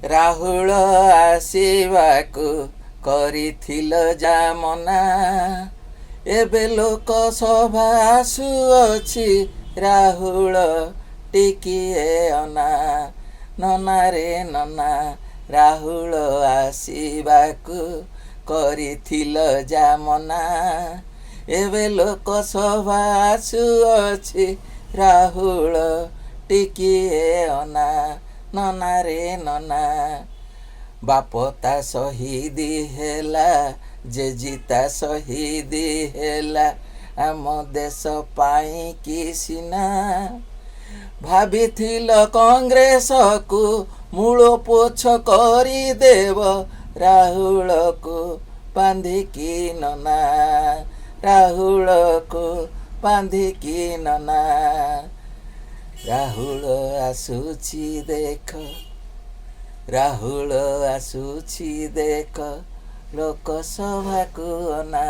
ରାହୁଳ ଆସିବାକୁ କରିଥିଲ ଯାମନା, ଏବେ ଲୋକସଭା ଆସୁଅଛି ରାହୁଳ ଟିକିଏ ଅନା। ନନା ରେ ନନା, ରାହୁଳ ଆସିବାକୁ କରିଥିଲ ଯାମନା, ଏବେ ଲୋକସଭା ଆସୁଅଛି ରାହୁଳ ଟିକିଏ ଅନା। ନନା ରେ ନନା, ବାପ ତା ଶହୀଦ ହେଲା, ଜେଜି ତା ଶହୀଦ ହେଲା, ଆମ ଦେଶ ପାଇଁ କି ସିନା। ଭାବିଥିଲ କଂଗ୍ରେସକୁ ମୂଳ ପୋଛ କରିଦେବ, ରାହୁଳକୁ ବାନ୍ଧିକି ନନା, ରାହୁଳକୁ ବାନ୍ଧିକି ନନା। ରାହୁଳ ଆସୁଛି ଦେଖ, ରାହୁଳ ଆସୁଛି ଦେଖ, ଲୋକସଭାକୁ ଅନା।